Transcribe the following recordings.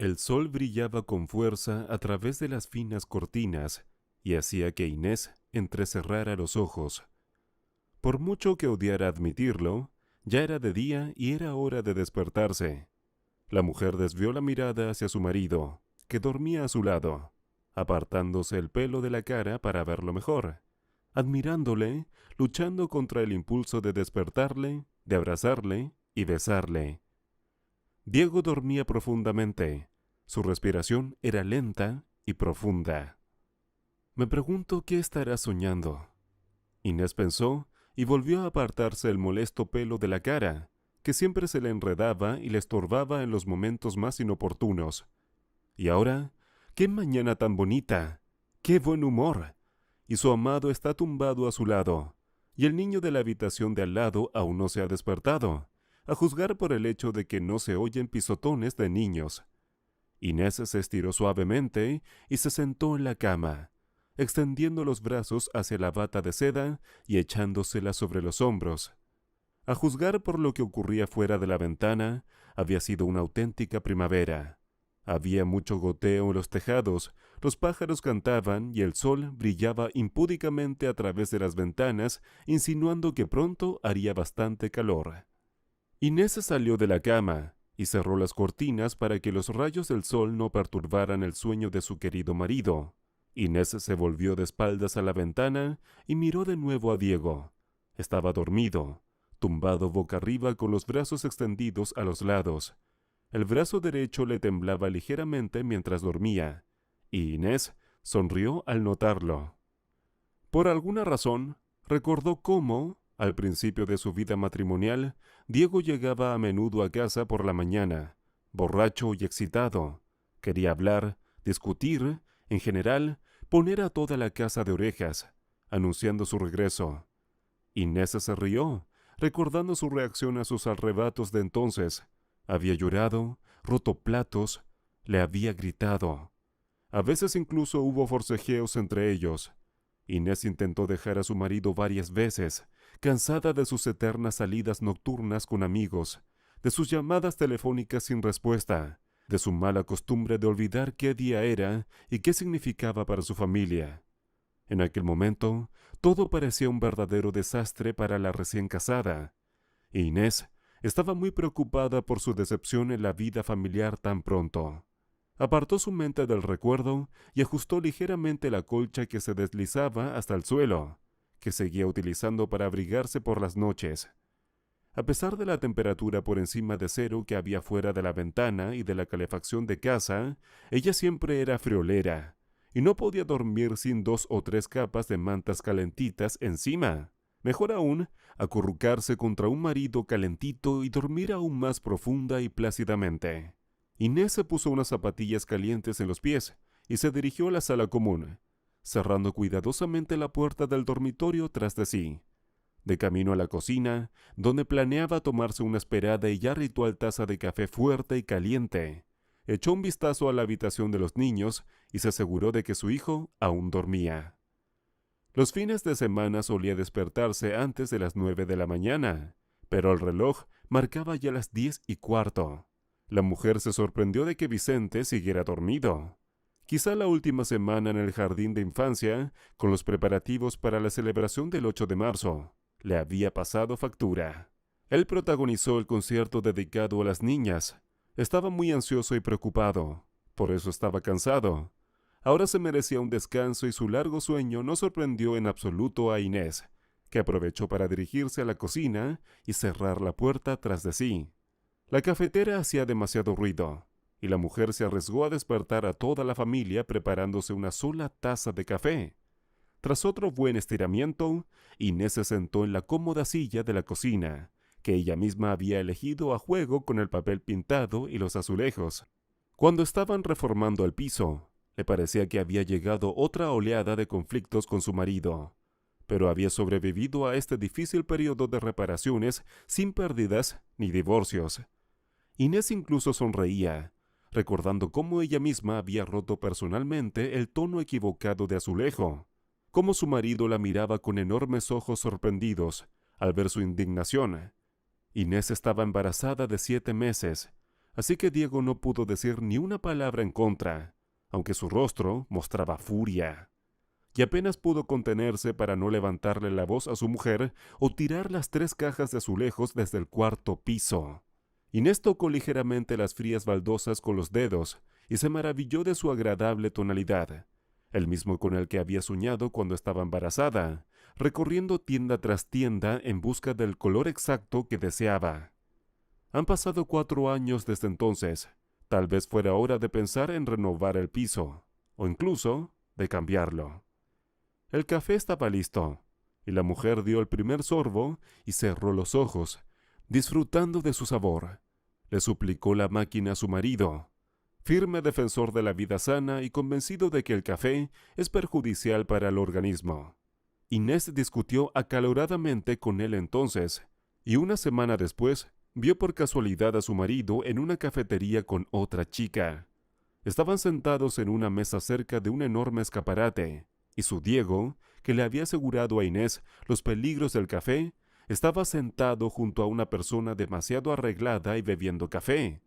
El sol brillaba con fuerza a través de las finas cortinas y hacía que Inés entrecerrara los ojos. Por mucho que odiara admitirlo, ya era de día y era hora de despertarse. La mujer desvió la mirada hacia su marido, que dormía a su lado, apartándose el pelo de la cara para verlo mejor, admirándole, luchando contra el impulso de despertarle, de abrazarle y besarle. Diego dormía profundamente. Su respiración era lenta y profunda. Me pregunto qué estará soñando. Inés pensó y volvió a apartarse el molesto pelo de la cara, que siempre se le enredaba y le estorbaba en los momentos más inoportunos. Y ahora, ¡qué mañana tan bonita! ¡Qué buen humor! Y su amado está tumbado a su lado, y el niño de la habitación de al lado aún no se ha despertado, a juzgar por el hecho de que no se oyen pisotones de niños. Inés se estiró suavemente y se sentó en la cama, extendiendo los brazos hacia la bata de seda y echándosela sobre los hombros. A juzgar por lo que ocurría fuera de la ventana, había sido una auténtica primavera. Había mucho goteo en los tejados, los pájaros cantaban y el sol brillaba impúdicamente a través de las ventanas, insinuando que pronto haría bastante calor. Inés se salió de la cama y cerró las cortinas para que los rayos del sol no perturbaran el sueño de su querido marido. Inés se volvió de espaldas a la ventana y miró de nuevo a Diego. Estaba dormido, tumbado boca arriba con los brazos extendidos a los lados. El brazo derecho le temblaba ligeramente mientras dormía, y Inés sonrió al notarlo. Por alguna razón, recordó cómo, al principio de su vida matrimonial, Diego llegaba a menudo a casa por la mañana, borracho y excitado. Quería hablar, discutir, en general, poner a toda la casa de orejas, anunciando su regreso. Inés se rió, recordando su reacción a sus arrebatos de entonces. Había llorado, roto platos, le había gritado. A veces incluso hubo forcejeos entre ellos. Inés intentó dejar a su marido varias veces, cansada de sus eternas salidas nocturnas con amigos, de sus llamadas telefónicas sin respuesta, de su mala costumbre de olvidar qué día era y qué significaba para su familia. En aquel momento, todo parecía un verdadero desastre para la recién casada. E Inés estaba muy preocupada por su decepción en la vida familiar tan pronto. Apartó su mente del recuerdo y ajustó ligeramente la colcha que se deslizaba hasta el suelo, que seguía utilizando para abrigarse por las noches. A pesar de la temperatura por encima de cero que había fuera de la ventana y de la calefacción de casa, ella siempre era friolera, y no podía dormir sin 2 o 3 capas de mantas calentitas encima. Mejor aún, acurrucarse contra un marido calentito y dormir aún más profunda y plácidamente. Inés se puso unas zapatillas calientes en los pies y se dirigió a la sala común, cerrando cuidadosamente la puerta del dormitorio tras de sí. De camino a la cocina, donde planeaba tomarse una esperada y ya ritual taza de café fuerte y caliente, echó un vistazo a la habitación de los niños y se aseguró de que su hijo aún dormía. Los fines de semana solía despertarse antes de las 9 de la mañana, pero el reloj marcaba ya las 10:15. La mujer se sorprendió de que Vicente siguiera dormido. Quizá la última semana en el jardín de infancia, con los preparativos para la celebración del 8 de marzo, le había pasado factura. Él protagonizó el concierto dedicado a las niñas. Estaba muy ansioso y preocupado. Por eso estaba cansado. Ahora se merecía un descanso y su largo sueño no sorprendió en absoluto a Inés, que aprovechó para dirigirse a la cocina y cerrar la puerta tras de sí. La cafetera hacía demasiado ruido, y la mujer se arriesgó a despertar a toda la familia preparándose una sola taza de café. Tras otro buen estiramiento, Inés se sentó en la cómoda silla de la cocina, que ella misma había elegido a juego con el papel pintado y los azulejos. Cuando estaban reformando el piso, le parecía que había llegado otra oleada de conflictos con su marido, pero había sobrevivido a este difícil periodo de reparaciones sin pérdidas ni divorcios. Inés incluso sonreía, recordando cómo ella misma había roto personalmente el tono equivocado de azulejo, cómo su marido la miraba con enormes ojos sorprendidos al ver su indignación. Inés estaba embarazada de 7 meses, así que Diego no pudo decir ni una palabra en contra, aunque su rostro mostraba furia. Y apenas pudo contenerse para no levantarle la voz a su mujer o tirar las 3 cajas de azulejos desde el cuarto piso. Inés tocó ligeramente las frías baldosas con los dedos y se maravilló de su agradable tonalidad, el mismo con el que había soñado cuando estaba embarazada, recorriendo tienda tras tienda en busca del color exacto que deseaba. Han pasado 4 años desde entonces. Tal vez fuera hora de pensar en renovar el piso, o incluso de cambiarlo. El café estaba listo, y la mujer dio el primer sorbo y cerró los ojos, disfrutando de su sabor. Le suplicó la máquina a su marido, firme defensor de la vida sana y convencido de que el café es perjudicial para el organismo. Inés discutió acaloradamente con él entonces, y una semana después vio por casualidad a su marido en una cafetería con otra chica. Estaban sentados en una mesa cerca de un enorme escaparate, y su Diego, que le había asegurado a Inés los peligros del café, estaba sentado junto a una persona demasiado arreglada y bebiendo café.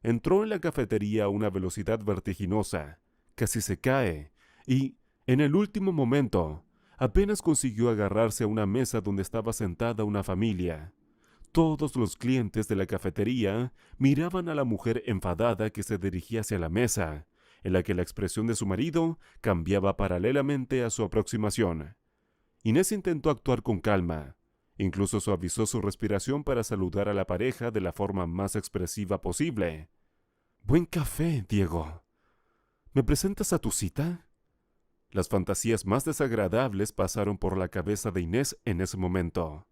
Entró en la cafetería a una velocidad vertiginosa, casi se cae, y, en el último momento, apenas consiguió agarrarse a una mesa donde estaba sentada una familia. Todos los clientes de la cafetería miraban a la mujer enfadada que se dirigía hacia la mesa, en la que la expresión de su marido cambiaba paralelamente a su aproximación. Inés intentó actuar con calma. Incluso suavizó su respiración para saludar a la pareja de la forma más expresiva posible. «Buen café, Diego. ¿Me presentas a tu cita?» Las fantasías más desagradables pasaron por la cabeza de Inés en ese momento.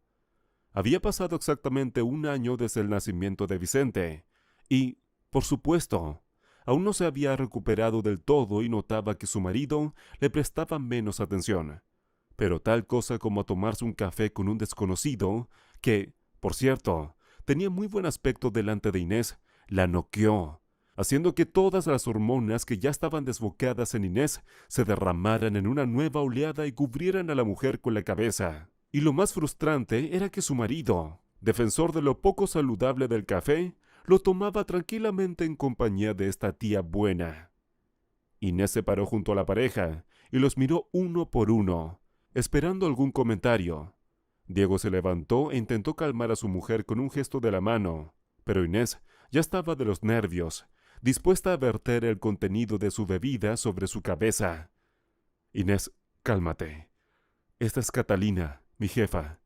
Había pasado exactamente 1 año desde el nacimiento de Vicente, y, por supuesto, aún no se había recuperado del todo y notaba que su marido le prestaba menos atención. Pero tal cosa como tomarse un café con un desconocido, que, por cierto, tenía muy buen aspecto delante de Inés, la noqueó, haciendo que todas las hormonas que ya estaban desbocadas en Inés se derramaran en una nueva oleada y cubrieran a la mujer con la cabeza. Y lo más frustrante era que su marido, defensor de lo poco saludable del café, lo tomaba tranquilamente en compañía de esta tía buena. Inés se paró junto a la pareja y los miró uno por uno, esperando algún comentario. Diego se levantó e intentó calmar a su mujer con un gesto de la mano, pero Inés ya estaba de los nervios, dispuesta a verter el contenido de su bebida sobre su cabeza. «Inés, cálmate. Esta es Catalina, mi jefa.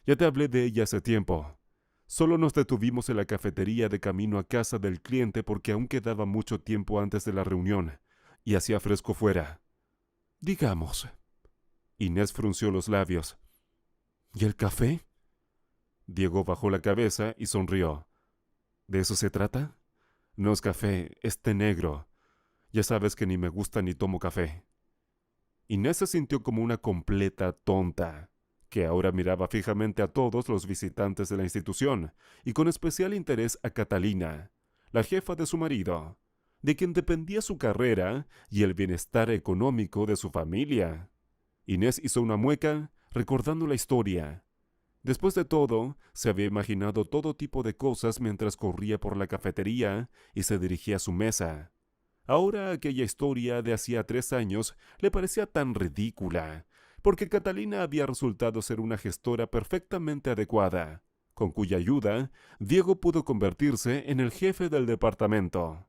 Ya te hablé de ella hace tiempo. Solo nos detuvimos en la cafetería de camino a casa del cliente porque aún quedaba mucho tiempo antes de la reunión, y hacía fresco fuera. Digamos». Inés frunció los labios. «¿Y el café?» Diego bajó la cabeza y sonrió. «¿De eso se trata? No es café, es té negro. Ya sabes que ni me gusta ni tomo café». Inés se sintió como una completa tonta, que ahora miraba fijamente a todos los visitantes de la institución, y con especial interés a Catalina, la jefa de su marido, de quien dependía su carrera y el bienestar económico de su familia. Inés hizo una mueca, recordando la historia. Después de todo, se había imaginado todo tipo de cosas mientras corría por la cafetería y se dirigía a su mesa. Ahora aquella historia de hacía 3 años le parecía tan ridícula, porque Catalina había resultado ser una gestora perfectamente adecuada, con cuya ayuda Diego pudo convertirse en el jefe del departamento.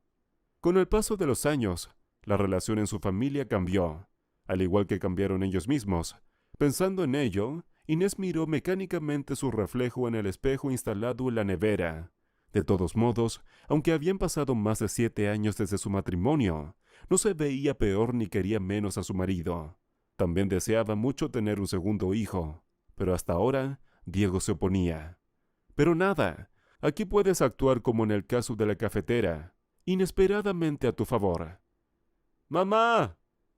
Con el paso de los años, la relación en su familia cambió, al igual que cambiaron ellos mismos. Pensando en ello, Inés miró mecánicamente su reflejo en el espejo instalado en la nevera. De todos modos, aunque habían pasado más de 7 años desde su matrimonio, no se veía peor ni quería menos a su marido. También deseaba mucho tener un segundo hijo, pero hasta ahora Diego se oponía. Pero nada, aquí puedes actuar como en el caso de la cafetera, inesperadamente a tu favor. «¡Mamá!»,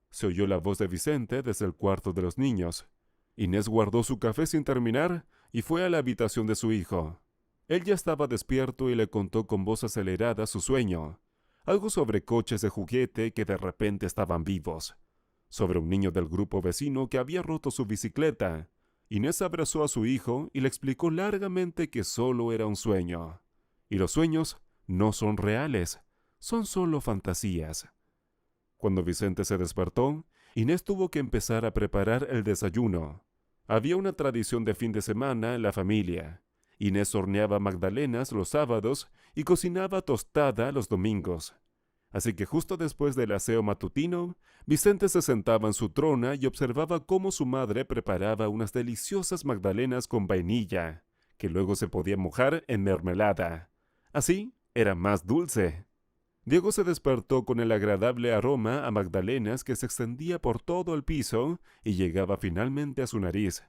se oyó la voz de Vicente desde el cuarto de los niños. Inés guardó su café sin terminar y fue a la habitación de su hijo. Él ya estaba despierto y le contó con voz acelerada su sueño, algo sobre coches de juguete que de repente estaban vivos, sobre un niño del grupo vecino que había roto su bicicleta. Inés abrazó a su hijo y le explicó largamente que solo era un sueño, y los sueños no son reales, son solo fantasías. Cuando Vicente se despertó, Inés tuvo que empezar a preparar el desayuno. Había una tradición de fin de semana en la familia. Inés horneaba magdalenas los sábados y cocinaba tostada los domingos. Así que justo después del aseo matutino, Vicente se sentaba en su trona y observaba cómo su madre preparaba unas deliciosas magdalenas con vainilla, que luego se podía mojar en mermelada. Así era más dulce. Diego se despertó con el agradable aroma a magdalenas que se extendía por todo el piso y llegaba finalmente a su nariz.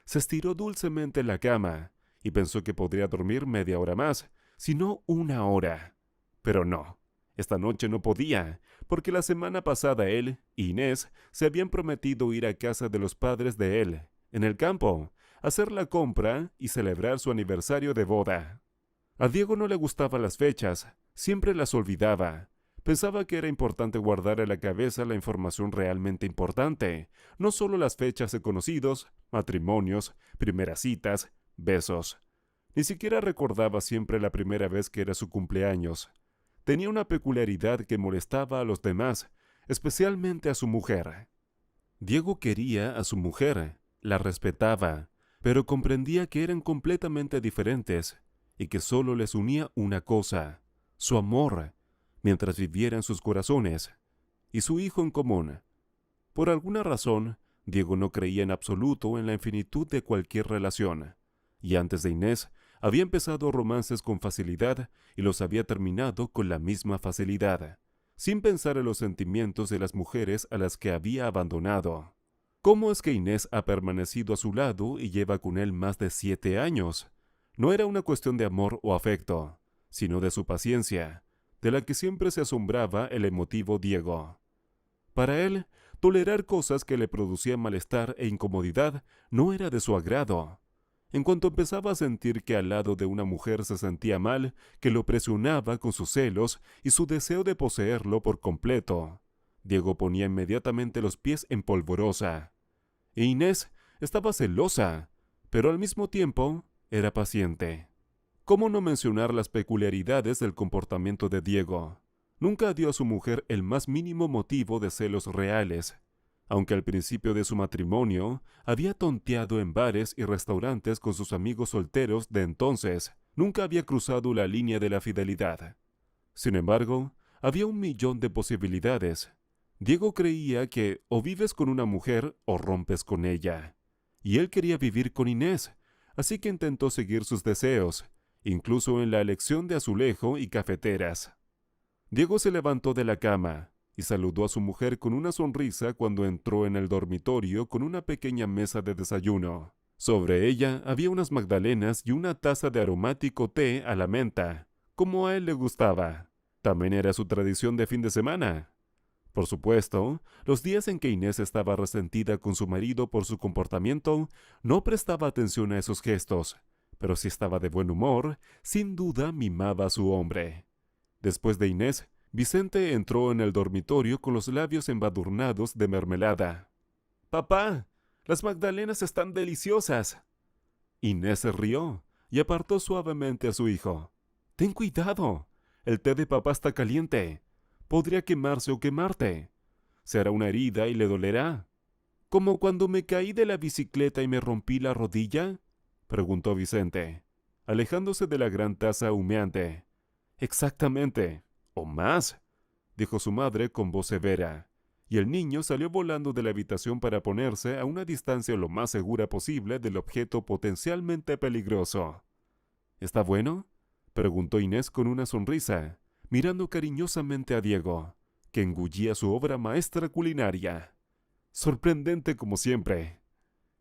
Se estiró dulcemente en la cama y pensó que podría dormir media hora más, si no 1 hora. Pero no, esta noche no podía, porque la semana pasada él y Inés se habían prometido ir a casa de los padres de él, en el campo, a hacer la compra y celebrar su aniversario de boda. A Diego no le gustaban las fechas, siempre las olvidaba. Pensaba que era importante guardar en la cabeza la información realmente importante, no solo las fechas de conocidos, matrimonios, primeras citas, besos. Ni siquiera recordaba siempre la primera vez que era su cumpleaños. Tenía una peculiaridad que molestaba a los demás, especialmente a su mujer. Diego quería a su mujer, la respetaba, pero comprendía que eran completamente diferentes y que solo les unía una cosa, su amor, mientras viviera en sus corazones, y su hijo en común. Por alguna razón, Diego no creía en absoluto en la infinitud de cualquier relación, y antes de Inés había empezado romances con facilidad y los había terminado con la misma facilidad, sin pensar en los sentimientos de las mujeres a las que había abandonado. ¿Cómo es que Inés ha permanecido a su lado y lleva con él más de 7 años? No era una cuestión de amor o afecto, sino de su paciencia, de la que siempre se asombraba el emotivo Diego. Para él, tolerar cosas que le producían malestar e incomodidad no era de su agrado. En cuanto empezaba a sentir que al lado de una mujer se sentía mal, que lo presionaba con sus celos y su deseo de poseerlo por completo, Diego ponía inmediatamente los pies en polvorosa. E Inés estaba celosa, pero al mismo tiempo era paciente. ¿Cómo no mencionar las peculiaridades del comportamiento de Diego? Nunca dio a su mujer el más mínimo motivo de celos reales, aunque al principio de su matrimonio había tonteado en bares y restaurantes con sus amigos solteros de entonces, nunca había cruzado la línea de la fidelidad. Sin embargo, había 1 millón de posibilidades. Diego creía que o vives con una mujer o rompes con ella, y él quería vivir con Inés, así que intentó seguir sus deseos, incluso en la elección de azulejo y cafeteras. Diego se levantó de la cama y saludó a su mujer con una sonrisa cuando entró en el dormitorio con una pequeña mesa de desayuno. Sobre ella había unas magdalenas y una taza de aromático té a la menta, como a él le gustaba. También era su tradición de fin de semana. Por supuesto, los días en que Inés estaba resentida con su marido por su comportamiento, no prestaba atención a esos gestos, pero si estaba de buen humor, sin duda mimaba a su hombre. Después de Inés, Vicente entró en el dormitorio con los labios embadurnados de mermelada. «¡Papá! ¡Las magdalenas están deliciosas!». Inés se rió y apartó suavemente a su hijo. «¡Ten cuidado! El té de papá está caliente. Podría quemarse o quemarte. Se hará una herida y le dolerá». «¿Como cuando me caí de la bicicleta y me rompí la rodilla?», preguntó Vicente, alejándose de la gran taza humeante. «Exactamente, o más», dijo su madre con voz severa, y el niño salió volando de la habitación para ponerse a una distancia lo más segura posible del objeto potencialmente peligroso. «¿Está bueno?», preguntó Inés con una sonrisa, mirando cariñosamente a Diego, que engullía su obra maestra culinaria. «Sorprendente como siempre».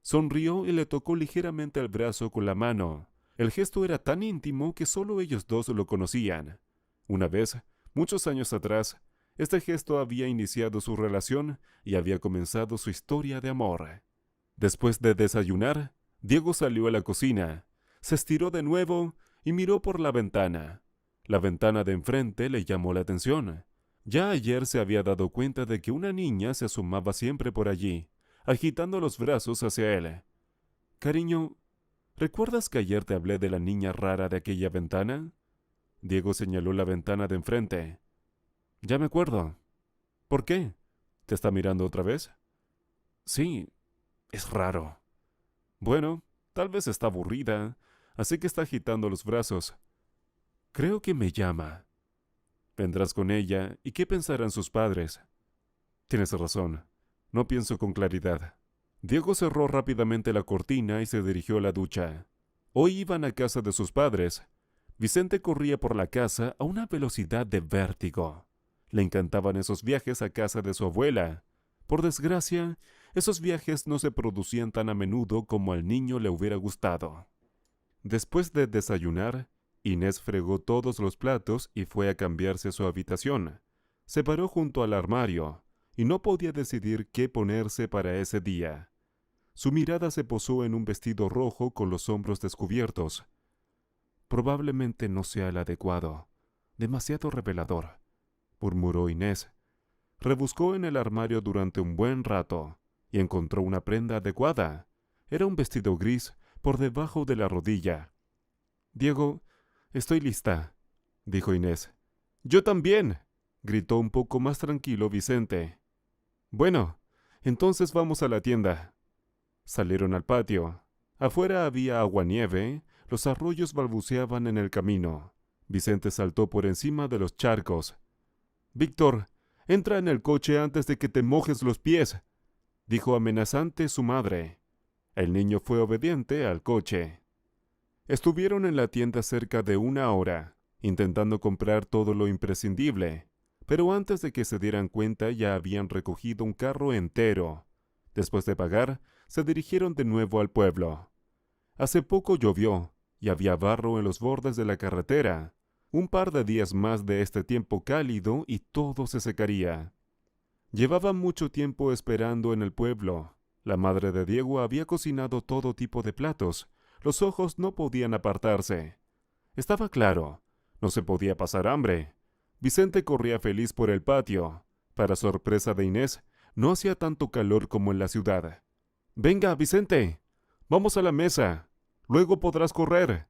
Sonrió y le tocó ligeramente el brazo con la mano. El gesto era tan íntimo que solo ellos dos lo conocían. Una vez, muchos años atrás, este gesto había iniciado su relación y había comenzado su historia de amor. Después de desayunar, Diego salió a la cocina, se estiró de nuevo y miró por la ventana. La ventana de enfrente le llamó la atención. Ya ayer se había dado cuenta de que una niña se asomaba siempre por allí, agitando los brazos hacia él. «Cariño, ¿recuerdas que ayer te hablé de la niña rara de aquella ventana?». Diego señaló la ventana de enfrente. Ya me acuerdo. ¿Por qué? ¿Te está mirando otra vez? Sí, es raro. Bueno, tal vez está aburrida, así que está agitando los brazos. Creo que me llama. Vendrás con ella, ¿y qué pensarán sus padres? Tienes razón. No pienso con claridad. Diego cerró rápidamente la cortina y se dirigió a la ducha. Hoy iban a casa de sus padres. Vicente corría por la casa a una velocidad de vértigo. Le encantaban esos viajes a casa de su abuela. Por desgracia, esos viajes no se producían tan a menudo como al niño le hubiera gustado. Después de desayunar, Inés fregó todos los platos y fue a cambiarse a su habitación. Se paró junto al armario y no podía decidir qué ponerse para ese día. Su mirada se posó en un vestido rojo con los hombros descubiertos. Probablemente no sea el adecuado. Demasiado revelador, murmuró Inés. Rebuscó en el armario durante un buen rato y encontró una prenda adecuada. Era un vestido gris por debajo de la rodilla. Diego, estoy lista, dijo Inés. Yo también, gritó un poco más tranquilo Vicente. Bueno, entonces vamos a la tienda. Salieron al patio. Afuera había aguanieve, los arroyos balbuceaban en el camino. Vicente saltó por encima de los charcos. Víctor, entra en el coche antes de que te mojes los pies, dijo amenazante su madre. El niño fue obediente al coche. Estuvieron en la tienda cerca de 1 hora, intentando comprar todo lo imprescindible, pero antes de que se dieran cuenta ya habían recogido un carro entero. Después de pagar, se dirigieron de nuevo al pueblo. Hace poco llovió, y había barro en los bordes de la carretera. Un par de días más de este tiempo cálido y todo se secaría. Llevaban mucho tiempo esperando en el pueblo. La madre de Diego había cocinado todo tipo de platos. Los ojos no podían apartarse. Estaba claro, no se podía pasar hambre. Vicente corría feliz por el patio. Para sorpresa de Inés, no hacía tanto calor como en la ciudad. «Venga, Vicente, vamos a la mesa. Luego podrás correr».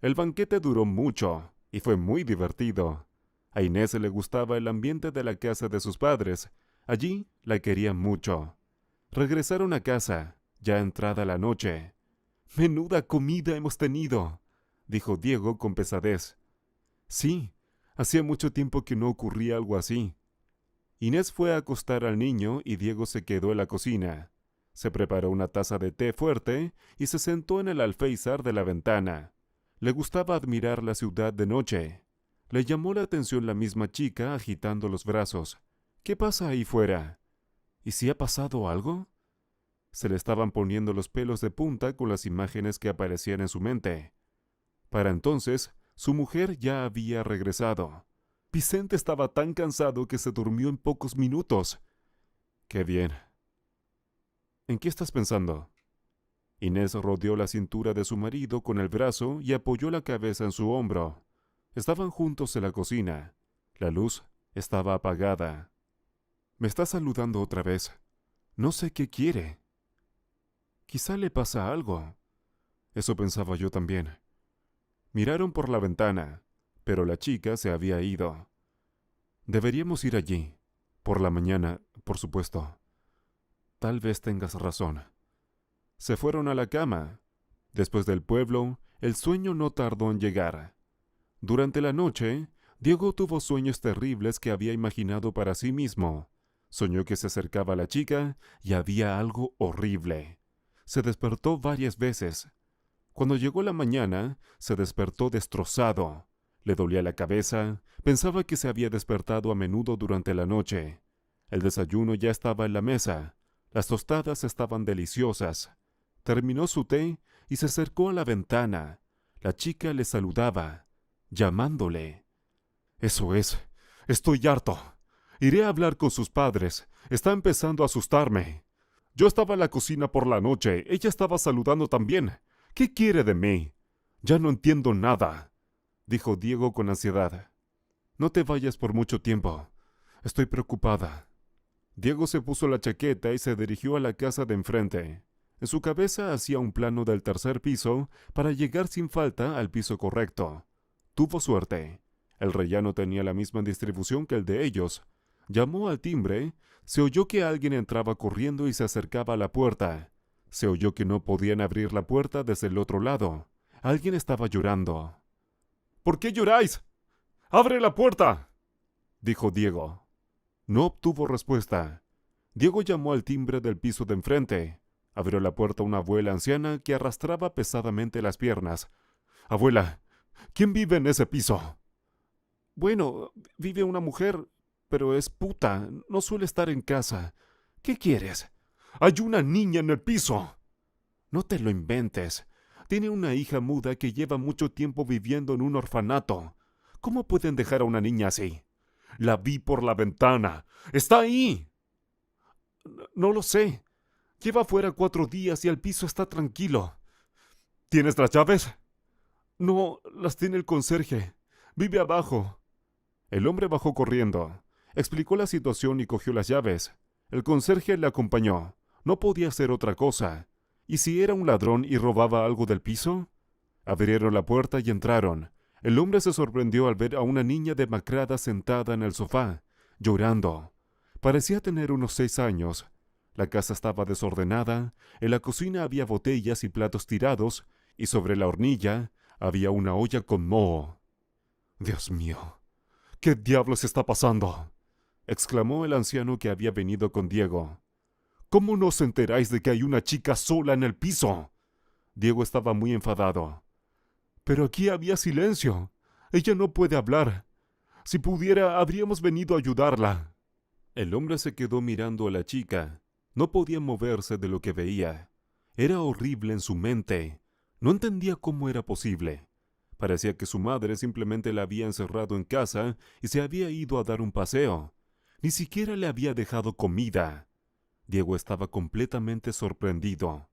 El banquete duró mucho y fue muy divertido. A Inés le gustaba el ambiente de la casa de sus padres. Allí la querían mucho. Regresaron a casa, ya entrada la noche. «Menuda comida hemos tenido», dijo Diego con pesadez. Sí, hacía mucho tiempo que no ocurría algo así. Inés fue a acostar al niño y Diego se quedó en la cocina. Se preparó una taza de té fuerte y se sentó en el alféizar de la ventana. Le gustaba admirar la ciudad de noche. Le llamó la atención la misma chica agitando los brazos. ¿Qué pasa ahí fuera? ¿Y si ha pasado algo? Se le estaban poniendo los pelos de punta con las imágenes que aparecían en su mente. Para entonces, su mujer ya había regresado. Vicente estaba tan cansado que se durmió en pocos minutos. ¡Qué bien! ¿En qué estás pensando? Inés rodeó la cintura de su marido con el brazo y apoyó la cabeza en su hombro. Estaban juntos en la cocina. La luz estaba apagada. Me está saludando otra vez. No sé qué quiere. Quizá le pasa algo. Eso pensaba yo también. Miraron por la ventana, pero la chica se había ido. Deberíamos ir allí. Por la mañana, por supuesto. Tal vez tengas razón. Se fueron a la cama. Después del pueblo, el sueño no tardó en llegar. Durante la noche, Diego tuvo sueños terribles que había imaginado para sí mismo. Soñó que se acercaba a la chica y había algo horrible. Se despertó varias veces. Cuando llegó la mañana, se despertó destrozado. Le dolía la cabeza, pensaba que se había despertado a menudo durante la noche. El desayuno ya estaba en la mesa. Las tostadas estaban deliciosas. Terminó su té y se acercó a la ventana. La chica le saludaba, llamándole. «Eso es. Estoy harto. Iré a hablar con sus padres. Está empezando a asustarme. Yo estaba en la cocina por la noche. Ella estaba saludando también. ¿Qué quiere de mí? Ya no entiendo nada», dijo Diego con ansiedad. «No te vayas por mucho tiempo. Estoy preocupada». Diego se puso la chaqueta y se dirigió a la casa de enfrente. En su cabeza hacía un plano del tercer piso para llegar sin falta al piso correcto. Tuvo suerte. El rellano tenía la misma distribución que el de ellos. Llamó al timbre, se oyó que alguien entraba corriendo y se acercaba a la puerta. Se oyó que no podían abrir la puerta desde el otro lado. Alguien estaba llorando. ¿Por qué lloráis? ¡Abre la puerta!, dijo Diego. No obtuvo respuesta. Diego llamó al timbre del piso de enfrente. Abrió la puerta una abuela anciana que arrastraba pesadamente las piernas. «Abuela, ¿quién vive en ese piso?» «Bueno, vive una mujer, pero es puta, no suele estar en casa. ¿Qué quieres?» «Hay una niña en el piso». «No te lo inventes. Tiene una hija muda que lleva mucho tiempo viviendo en un orfanato. ¿Cómo pueden dejar a una niña así?» «La vi por la ventana. ¡Está ahí!» «No lo sé. Lleva fuera 4 días y el piso está tranquilo». «¿Tienes las llaves?» «No, las tiene el conserje. Vive abajo». El hombre bajó corriendo. Explicó la situación y cogió las llaves. El conserje le acompañó. No podía hacer otra cosa. ¿Y si era un ladrón y robaba algo del piso? Abrieron la puerta y entraron. El hombre se sorprendió al ver a una niña demacrada sentada en el sofá, llorando. Parecía tener unos 6 años. La casa estaba desordenada, en la cocina había botellas y platos tirados, y sobre la hornilla había una olla con moho. «Dios mío, ¿qué diablos está pasando?», exclamó el anciano que había venido con Diego. «¿Cómo no os enteráis de que hay una chica sola en el piso?». Diego estaba muy enfadado. «Pero aquí había silencio. Ella no puede hablar. Si pudiera, habríamos venido a ayudarla». El hombre se quedó mirando a la chica. No podía moverse de lo que veía. Era horrible en su mente. No entendía cómo era posible. Parecía que su madre simplemente la había encerrado en casa y se había ido a dar un paseo. Ni siquiera le había dejado comida. Diego estaba completamente sorprendido.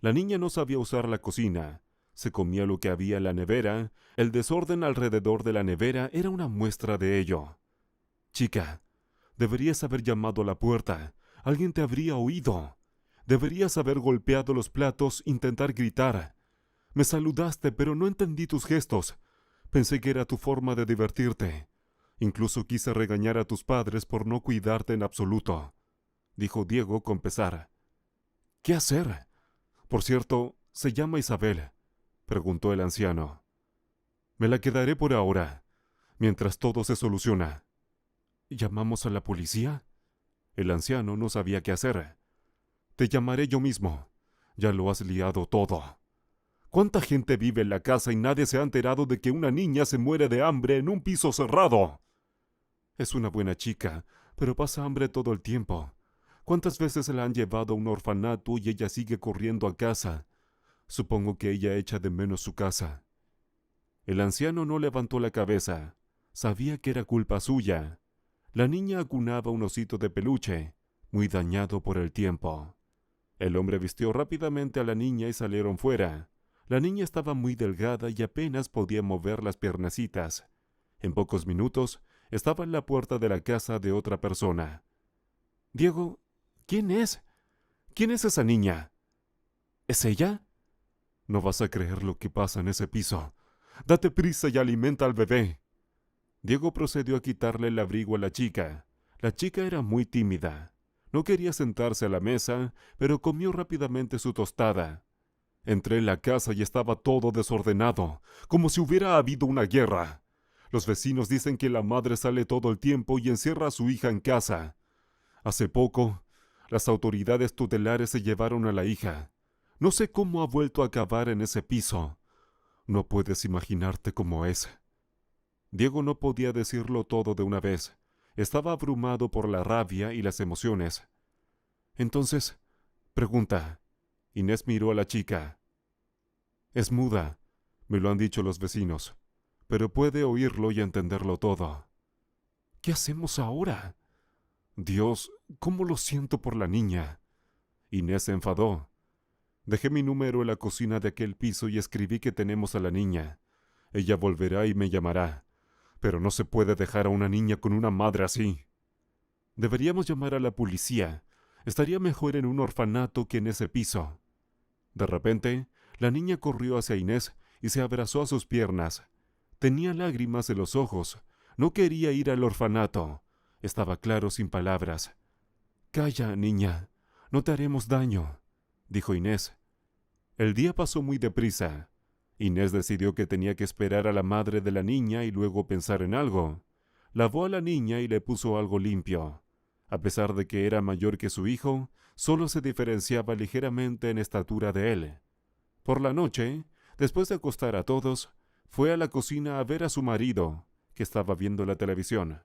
La niña no sabía usar la cocina. Se comía lo que había en la nevera. El desorden alrededor de la nevera era una muestra de ello. «Chica, deberías haber llamado a la puerta. Alguien te habría oído. Deberías haber golpeado los platos, intentar gritar. Me saludaste, pero no entendí tus gestos. Pensé que era tu forma de divertirte. Incluso quise regañar a tus padres por no cuidarte en absoluto», dijo Diego con pesar. «¿Qué hacer? Por cierto, ¿se llama Isabel?», preguntó el anciano. «Me la quedaré por ahora, mientras todo se soluciona». «¿Llamamos a la policía?». El anciano no sabía qué hacer. «Te llamaré yo mismo. Ya lo has liado todo. ¿Cuánta gente vive en la casa y nadie se ha enterado de que una niña se muere de hambre en un piso cerrado?» «Es una buena chica, pero pasa hambre todo el tiempo. ¿Cuántas veces la han llevado a un orfanato y ella sigue corriendo a casa? Supongo que ella echa de menos su casa». El anciano no levantó la cabeza. Sabía que era culpa suya. La niña acunaba un osito de peluche, muy dañado por el tiempo. El hombre vistió rápidamente a la niña y salieron fuera. La niña estaba muy delgada y apenas podía mover las piernecitas. En pocos minutos estaba en la puerta de la casa de otra persona. «Diego, ¿quién es? ¿Quién es esa niña? ¿Es ella? No vas a creer lo que pasa en ese piso. Date prisa y alimenta al bebé». Diego procedió a quitarle el abrigo a la chica. La chica era muy tímida. No quería sentarse a la mesa, pero comió rápidamente su tostada. Entré en la casa y estaba todo desordenado, como si hubiera habido una guerra. Los vecinos dicen que la madre sale todo el tiempo y encierra a su hija en casa. Hace poco, las autoridades tutelares se llevaron a la hija. No sé cómo ha vuelto a acabar en ese piso. No puedes imaginarte cómo es». Diego no podía decirlo todo de una vez. Estaba abrumado por la rabia y las emociones. «Entonces, pregunta». Inés miró a la chica. «Es muda, me lo han dicho los vecinos, pero puede oírlo y entenderlo todo». «¿Qué hacemos ahora?» «Dios, cómo lo siento por la niña». Inés se enfadó. «Dejé mi número en la cocina de aquel piso y escribí que tenemos a la niña. Ella volverá y me llamará. Pero no se puede dejar a una niña con una madre así». «Deberíamos llamar a la policía. Estaría mejor en un orfanato que en ese piso». De repente, la niña corrió hacia Inés y se abrazó a sus piernas. Tenía lágrimas en los ojos. No quería ir al orfanato. Estaba claro sin palabras. «Calla, niña. No te haremos daño», dijo Inés. El día pasó muy deprisa. Inés decidió que tenía que esperar a la madre de la niña y luego pensar en algo. Lavó a la niña y le puso algo limpio. A pesar de que era mayor que su hijo, solo se diferenciaba ligeramente en estatura de él. Por la noche, después de acostar a todos, fue a la cocina a ver a su marido, que estaba viendo la televisión.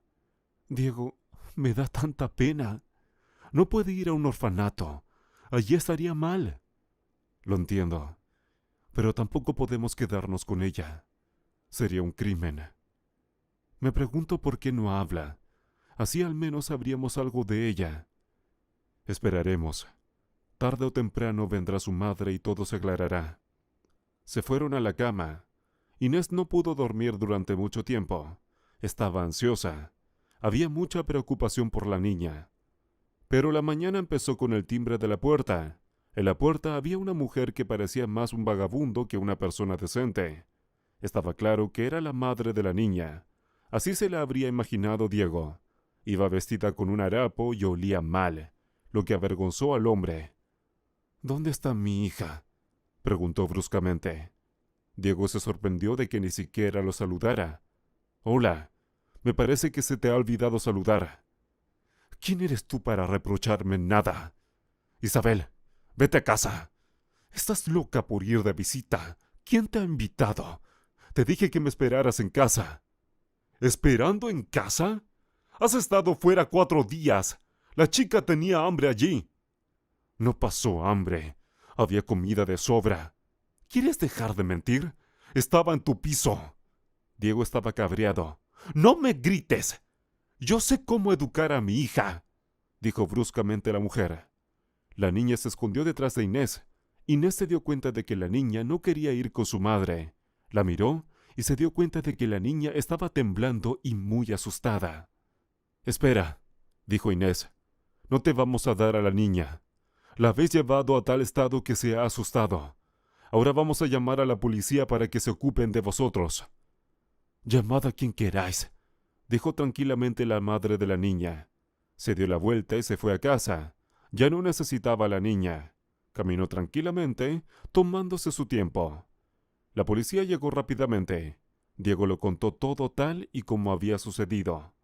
«Diego, me da tanta pena. No puede ir a un orfanato. Allí estaría mal». «Lo entiendo, pero tampoco podemos quedarnos con ella. Sería un crimen». «Me pregunto por qué no habla. Así al menos sabríamos algo de ella». «Esperaremos. Tarde o temprano vendrá su madre y todo se aclarará». Se fueron a la cama. Inés no pudo dormir durante mucho tiempo. Estaba ansiosa. Había mucha preocupación por la niña. Pero la mañana empezó con el timbre de la puerta. En la puerta había una mujer que parecía más un vagabundo que una persona decente. Estaba claro que era la madre de la niña. Así se la habría imaginado Diego. Iba vestida con un harapo y olía mal, lo que avergonzó al hombre. «¿Dónde está mi hija?», preguntó bruscamente. Diego se sorprendió de que ni siquiera lo saludara. «Hola, me parece que se te ha olvidado saludar». «¿Quién eres tú para reprocharme nada? Isabel, vete a casa. Estás loca por ir de visita. ¿Quién te ha invitado? Te dije que me esperaras en casa». «¿Esperando en casa? Has estado fuera 4 días. La chica tenía hambre allí». «No pasó hambre. Había comida de sobra. ¿Quieres dejar de mentir? Estaba en tu piso». Diego estaba cabreado. «No me grites. Yo sé cómo educar a mi hija», dijo bruscamente la mujer. La niña se escondió detrás de Inés. Inés se dio cuenta de que la niña no quería ir con su madre. La miró y se dio cuenta de que la niña estaba temblando y muy asustada. «Espera», dijo Inés. «No te vamos a dar a la niña. La habéis llevado a tal estado que se ha asustado. Ahora vamos a llamar a la policía para que se ocupen de vosotros». «Llamad a quien queráis», dijo tranquilamente la madre de la niña. Se dio la vuelta y se fue a casa. Ya no necesitaba a la niña. Caminó tranquilamente, tomándose su tiempo. La policía llegó rápidamente. Diego lo contó todo tal y como había sucedido.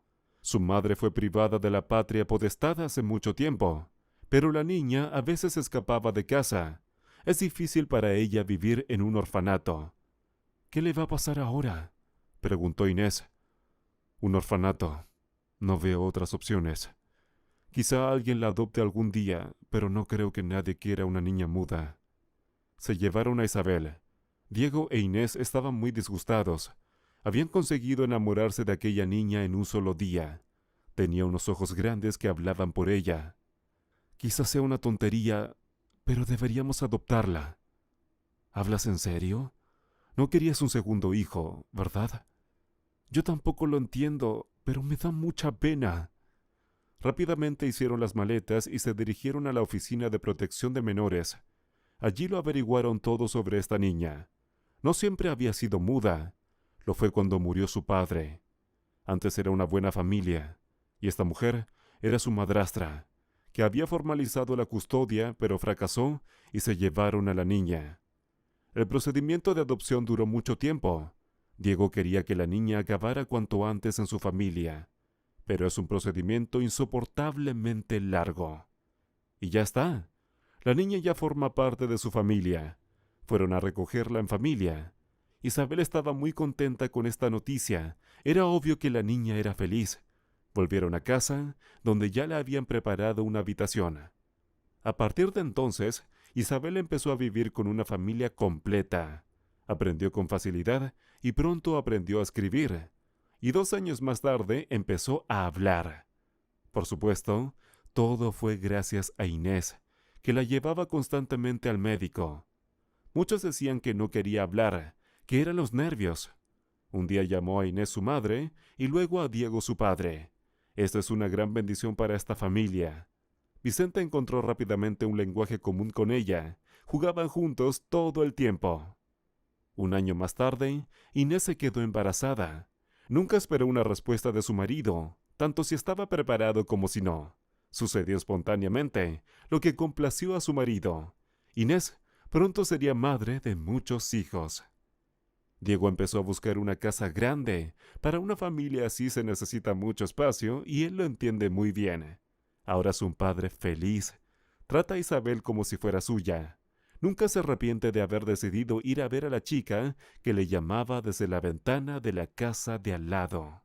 Su madre fue privada de la patria potestad hace mucho tiempo, pero la niña a veces escapaba de casa. Es difícil para ella vivir en un orfanato. «¿Qué le va a pasar ahora?», preguntó Inés. «Un orfanato. No veo otras opciones. Quizá alguien la adopte algún día, pero no creo que nadie quiera una niña muda». Se llevaron a Isabel. Diego e Inés estaban muy disgustados. Habían conseguido enamorarse de aquella niña en un solo día. Tenía unos ojos grandes que hablaban por ella. «Quizás sea una tontería, pero deberíamos adoptarla». «¿Hablas en serio? No querías un segundo hijo, ¿verdad?». «Yo tampoco lo entiendo, pero me da mucha pena». Rápidamente hicieron las maletas y se dirigieron a la Oficina de Protección de Menores. Allí lo averiguaron todo sobre esta niña. No siempre había sido muda. Lo fue cuando murió su padre. Antes era una buena familia, y esta mujer era su madrastra, que había formalizado la custodia, pero fracasó y se llevaron a la niña. El procedimiento de adopción duró mucho tiempo. Diego quería que la niña acabara cuanto antes en su familia, pero es un procedimiento insoportablemente largo. Y ya está. La niña ya forma parte de su familia. Fueron a recogerla en familia. Isabel estaba muy contenta con esta noticia. Era obvio que la niña era feliz. Volvieron a casa, donde ya le habían preparado una habitación. A partir de entonces, Isabel empezó a vivir con una familia completa. Aprendió con facilidad y pronto aprendió a escribir. Y 2 años más tarde empezó a hablar. Por supuesto, todo fue gracias a Inés, que la llevaba constantemente al médico. Muchos decían que no quería hablar, que eran los nervios. Un día llamó a Inés su madre y luego a Diego su padre. Esto es una gran bendición para esta familia. Vicente encontró rápidamente un lenguaje común con ella. Jugaban juntos todo el tiempo. Un año más tarde, Inés se quedó embarazada. Nunca esperó una respuesta de su marido, tanto si estaba preparado como si no. Sucedió espontáneamente, lo que complació a su marido. Inés pronto sería madre de muchos hijos. Diego empezó a buscar una casa grande. Para una familia así se necesita mucho espacio y él lo entiende muy bien. Ahora es un padre feliz. Trata a Isabel como si fuera suya. Nunca se arrepiente de haber decidido ir a ver a la chica que le llamaba desde la ventana de la casa de al lado.